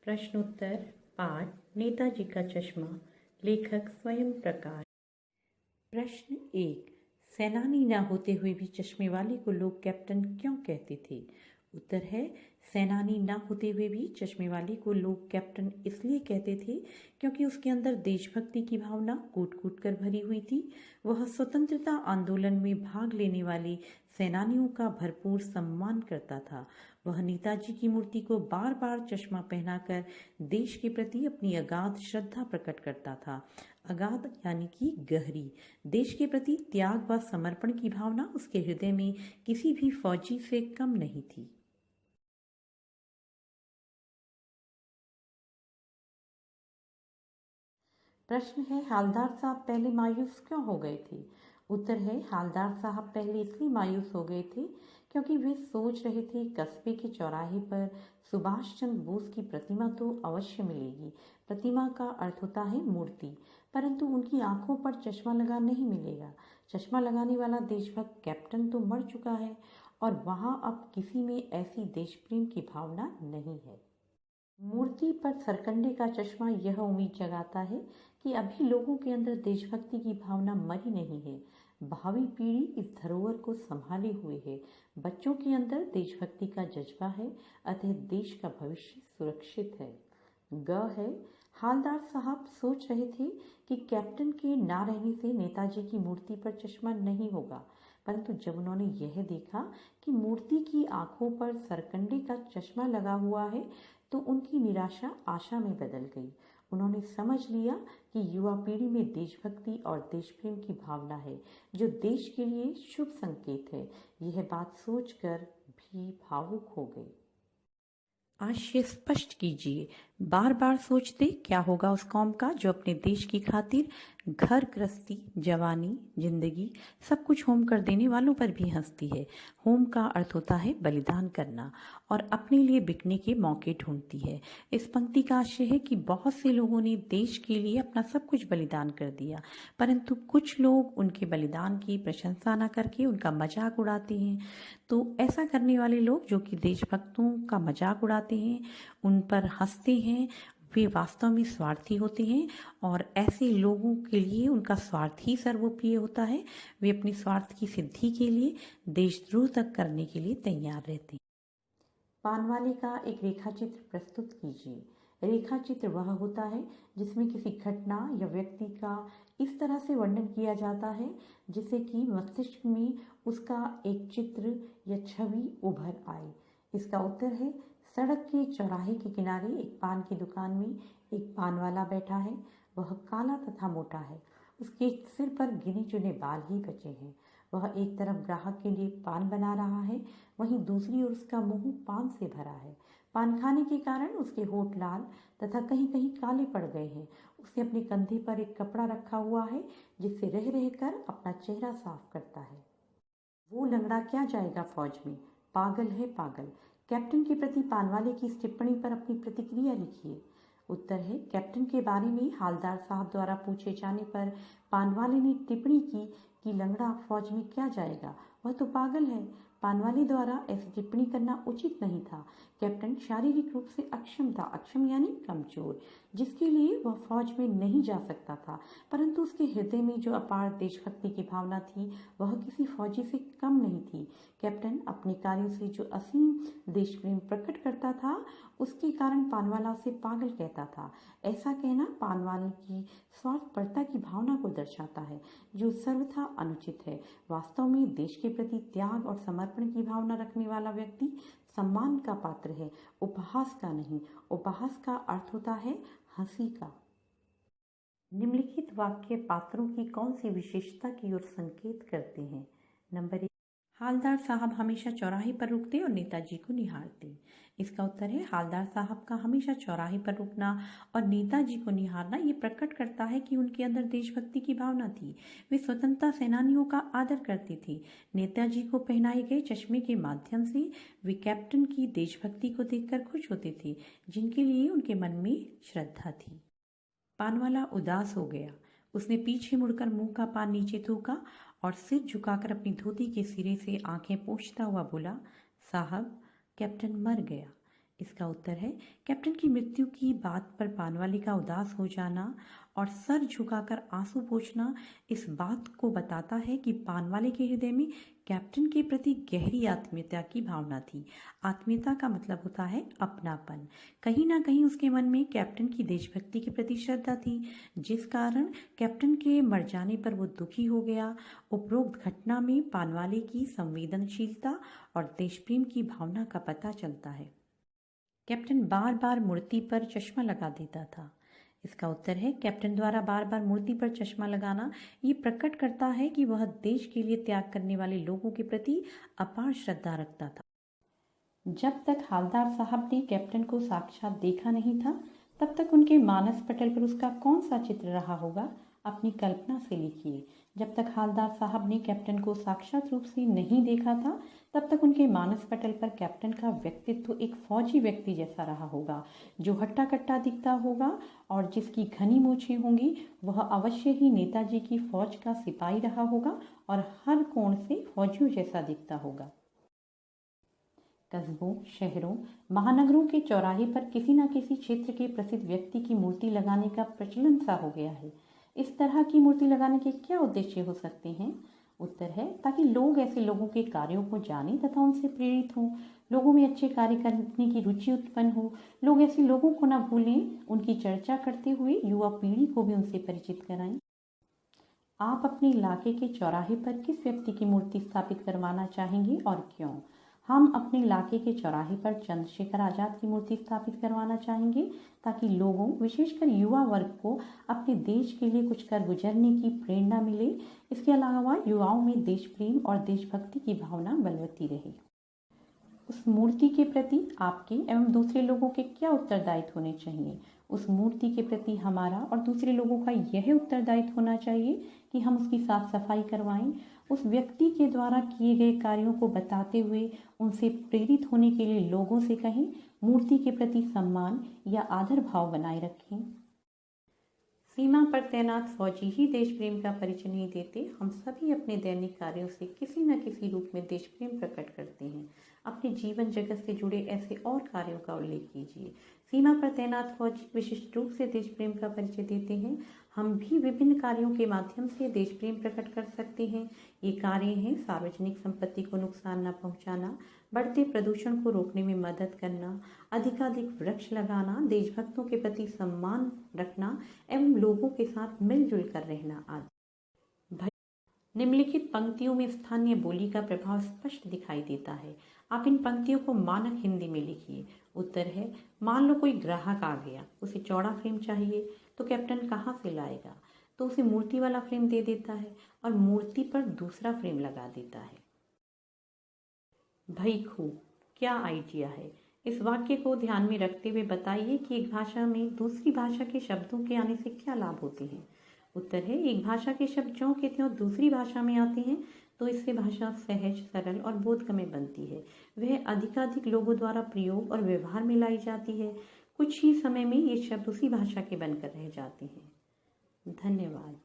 प्रश्नोत्तर पाठ नेताजी का चश्मा। लेखक स्वयं प्रकाश। प्रश्न 1। सेनानी ना होते हुए भी चश्मे वाले को लोग कैप्टन क्यों कहते थे? उत्तर है, सेनानी ना होते हुए भी चश्मे वाले को लोग कैप्टन इसलिए कहते थे क्योंकि उसके अंदर देशभक्ति की भावना कूट कूट कर भरी हुई थी। वह स्वतंत्रता आंदोलन में भाग लेने वाले सेनानियों का भरपूर सम्मान करता था। वह नेताजी की मूर्ति को बार बार चश्मा पहनाकर देश के प्रति अपनी अगाध श्रद्धा प्रकट करता था। अगाध यानी कि गहरी। देश के प्रति त्याग व समर्पण की भावना उसके हृदय में किसी भी फौजी से कम नहीं थी। प्रश्न है, हालदार साहब पहले मायूस क्यों हो गए थे? उत्तर है, हालदार साहब पहले इसलिए मायूस हो गए थे क्योंकि वे सोच रहे थे कस्बे के चौराहे पर सुभाष चंद्र बोस की प्रतिमा तो अवश्य मिलेगी। प्रतिमा का अर्थ होता है मूर्ति, परंतु उनकी आंखों पर चश्मा लगा नहीं मिलेगा। चश्मा लगाने वाला देशभक्त कैप्टन तो मर चुका है और वहां अब किसी में ऐसी देश प्रेम की भावना नहीं है। मूर्ति पर सरकंडे का चश्मा यह उम्मीद जगाता है कि अभी लोगों के अंदर देशभक्ति की भावना मरी नहीं है। भावी पीढ़ी इस धरोहर को संभाले हुए है। बच्चों के अंदर देशभक्ति का जज्बा है, अतः देश का भविष्य सुरक्षित है। ग है, हालदार साहब सोच रहे थे कि कैप्टन के ना रहने से नेताजी की मूर्ति पर चश्मा नहीं होगा, परंतु जब उन्होंने यह देखा कि मूर्ति की आंखों पर सरकंडे का चश्मा लगा हुआ है तो उनकी निराशा आशा में बदल गई। उन्होंने समझ लिया कि युवा पीढ़ी में देशभक्ति और देश प्रेम की भावना है जो देश के लिए शुभ संकेत है। यह बात सोचकर भी भावुक हो गए। आशय स्पष्ट कीजिए। बार बार सोचते क्या होगा उस कौम का जो अपने देश की खातिर घर गृहस्थी, जवानी, जिंदगी सब कुछ होम कर देने वालों पर भी हंसती है। होम का अर्थ होता है बलिदान करना और अपने लिए बिकने के मौके ढूंढती है। इस पंक्ति का आशय है कि बहुत से लोगों ने देश के लिए अपना सब कुछ बलिदान कर दिया, परंतु कुछ लोग उनके बलिदान की प्रशंसा न करके उनका मजाक उड़ाते हैं। तो ऐसा करने वाले लोग जो कि देशभक्तों का मजाक उड़ाते हैं, उन पर हंसते हैं, वे वास्तव में स्वार्थी होते हैं और ऐसे लोगों के लिए उनका स्वार्थ ही सर्वोप्रिय होता है। वे अपने स्वार्थ की सिद्धि के लिए देशद्रोह तक करने के लिए तैयार रहते हैं। पानवाले का एक रेखाचित्र प्रस्तुत कीजिए। रेखाचित्र वह होता है जिसमें किसी घटना या व्यक्ति का इस तरह से वर्णन किया जाता है जिससे कि मस्तिष्क में उसका एक चित्र या छवि उभर आए। इसका उत्तर है, सड़क के चौराहे के किनारे एक पान की दुकान में एक पान वाला बैठा है। वह काला तथा मोटा है। उसके सिर पर गिने चुने बाल ही बचे हैं। वह एक तरफ ग्राहक के लिए पान बना रहा है, वहीं दूसरी ओर उसका मुंह पान से भरा है। पान खाने के कारण उसके होठ लाल तथा कहीं कहीं काले पड़ गए हैं। उसने अपने कंधे पर एक कपड़ा रखा हुआ है जिससे रह रहकर अपना चेहरा साफ करता है। वो लंगड़ा क्या जाएगा फौज में, पागल है पागल। कैप्टन के प्रति पानवाले की इस टिप्पणी पर अपनी प्रतिक्रिया लिखिए। उत्तर है, कैप्टन के बारे में हालदार साहब द्वारा पूछे जाने पर पानवाले ने टिप्पणी की कि लंगड़ा फौज में क्या जाएगा, वह तो पागल है। पानवाले द्वारा ऐसी टिप्पणी करना उचित नहीं था। कैप्टन शारीरिक रूप से अक्षम था, अक्षम यानी कमजोर, जिसके लिए वह फौज में नहीं जा सकता था, परंतु उसके हृदय में जो अपार देशभक्ति की भावना थी वह किसी फौजी से कम नहीं थी। कैप्टन अपने कार्यों से जो असीम देश प्रेम प्रकट करता था उसके कारण पानवाला उसे पागल कहता था। ऐसा कहना पानवाले की स्वार्थपरता की भावना को दर्शाता है जो सर्वथा अनुचित है। वास्तव में देश के प्रति त्याग और समर्पण की भावना रखने वाला व्यक्ति सम्मान का पात्र है, उपहास का नहीं। उपहास का अर्थ होता है हंसी का। निम्नलिखित वाक्य पात्रों की कौन सी विशेषता की ओर संकेत करते हैं? नंबर 1, हालदार साहब हमेशा चौराहे पर रुकते और नेताजी को निहारते। इसका उत्तर है, हालदार साहब का हमेशा चौराहे पर रुकना और नेताजी को निहारना ये प्रकट करता है कि उनके अंदर देशभक्ति की भावना थी। वे स्वतंत्रता सेनानियों का आदर करते थे। नेताजी को पहनाए गए चश्मे के माध्यम से वे कैप्टन की देशभक्ति को देखकर खुश होते थे, जिनके लिए उनके मन में श्रद्धा थी। पानवाला उदास हो गया। उसने पीछे मुड़कर मुंह का पान नीचे थूका और सिर झुकाकर अपनी धोती के सिरे से आंखें पोंछता हुआ बोला, साहब, कैप्टन मर गया। इसका उत्तर है कैप्टन की मृत्यु की बात पर पानवाली का उदास हो जाना और सर झुकाकर आंसू पोंछना इस बात को बताता है कि पानवाले के हृदय में कैप्टन के प्रति गहरी आत्मीयता की भावना थी। आत्मीयता का मतलब होता है अपनापन। कहीं ना कहीं उसके मन में कैप्टन की देशभक्ति के प्रति श्रद्धा थी, जिस कारण कैप्टन के मर जाने पर वो दुखी हो गया। उपरोक्त घटना में पानवाले की संवेदनशीलता और देशप्रेम की भावना का पता चलता है। कैप्टन बार बार मूर्ति पर चश्मा लगा देता था। इसका उत्तर है कैप्टन द्वारा बार बार मूर्ति पर चश्मा लगाना ये प्रकट करता है कि वह देश के लिए त्याग करने वाले लोगों के प्रति अपार श्रद्धा रखता था। जब तक हालदार साहब ने कैप्टन को साक्षात देखा नहीं था, तब तक उनके मानस पटल पर उसका कौन सा चित्र रहा होगा, अपनी कल्पना से लिखिए। जब तक हालदार साहब ने कैप्टन को साक्षात रूप से नहीं देखा था, तब तक उनके मानस पटल पर कैप्टन का व्यक्तित्व एक फौजी व्यक्ति जैसा रहा होगा, जो हट्टा कट्टा दिखता होगा और जिसकी घनी मूछें होंगी। वह अवश्य ही नेताजी की फौज का सिपाही रहा होगा और हर कोण से फौजियों जैसा दिखता होगा। कस्बों, शहरों, महानगरों के चौराहे पर किसी न किसी क्षेत्र के प्रसिद्ध व्यक्ति की मूर्ति लगाने का प्रचलन सा हो गया है। इस तरह की मूर्ति लगाने के क्या उद्देश्य हो सकते हैं? उत्तर है ताकि लोग ऐसे लोगों के कार्यों को जानें तथा उनसे प्रेरित हों, लोगों में अच्छे कार्य करने की रुचि उत्पन्न हो। लोग ऐसे लोगों को न भूलें, उनकी चर्चा करते हुए युवा पीढ़ी को भी उनसे परिचित कराएं। आप अपने इलाके के चौराहे पर किस व्यक्ति की मूर्ति स्थापित करवाना चाहेंगे और क्यों? हम अपने इलाके के चौराहे पर चंद्रशेखर आज़ाद की मूर्ति स्थापित करवाना चाहेंगे, ताकि लोगों, विशेषकर युवा वर्ग को अपने देश के लिए कुछ कर गुजरने की प्रेरणा मिले। इसके अलावा युवाओं में देश प्रेम और देशभक्ति की भावना बलवती रहे। उस मूर्ति के प्रति आपके एवं दूसरे लोगों के क्या उत्तरदायित्व होने चाहिए? उस मूर्ति के प्रति हमारा और दूसरे लोगों का यह उत्तरदायित्व होना चाहिए कि हम उसकी साफ सफाई करवाएं, उस व्यक्ति के द्वारा किए गए कार्यों को बताते हुए उनसे प्रेरित होने के लिए लोगों से कहें, मूर्ति के प्रति सम्मान या आदर भाव बनाए रखें। सीमा पर तैनात फौजी ही देश प्रेम का परिचय नहीं देते। हम सभी अपने दैनिक कार्यों से किसी न किसी रूप में देश प्रेम प्रकट करते हैं। अपने जीवन जगत से जुड़े ऐसे और कार्यों का उल्लेख कीजिए। सीमा पर तैनात फौजी विशिष्ट रूप से देश प्रेम का परिचय देते हैं। हम भी विभिन्न कार्यों के माध्यम से देश प्रेम प्रकट कर सकते हैं। ये कार्य हैं सार्वजनिक संपत्ति को नुकसान न पहुंचाना, बढ़ते प्रदूषण को रोकने में मदद करना, अधिकाधिक वृक्ष लगाना, देशभक्तों के प्रति सम्मान रखना एवं लोगों के साथ मिलजुल कर रहना आदि। निम्नलिखित पंक्तियों में स्थानीय बोली का प्रभाव स्पष्ट दिखाई देता है। आप इन पंक्तियों को मानक हिंदी में लिखिए। उत्तर है, मान लो कोई ग्राहक आ गया, उसे चौड़ा फ्रेम चाहिए, तो कैप्टन कहाँ से लाएगा? तो उसे मूर्ति वाला फ्रेम दे देता है और मूर्ति पर दूसरा फ्रेम लगा देता है। भाई खूब, क्या आइडिया है। इस वाक्य को ध्यान में रखते हुए बताइए कि एक भाषा में दूसरी भाषा के शब्दों के आने से क्या लाभ होते हैं। उत्तर है, एक भाषा के शब्द ज्यों के त्यों दूसरी भाषा में आते हैं तो इससे भाषा सहज, सरल और बोधगम्य बनती है। वह अधिकाधिक लोगों द्वारा प्रयोग और व्यवहार में लाई जाती है। कुछ ही समय में ये शब्द उसी भाषा के बनकर रह जाते हैं। धन्यवाद।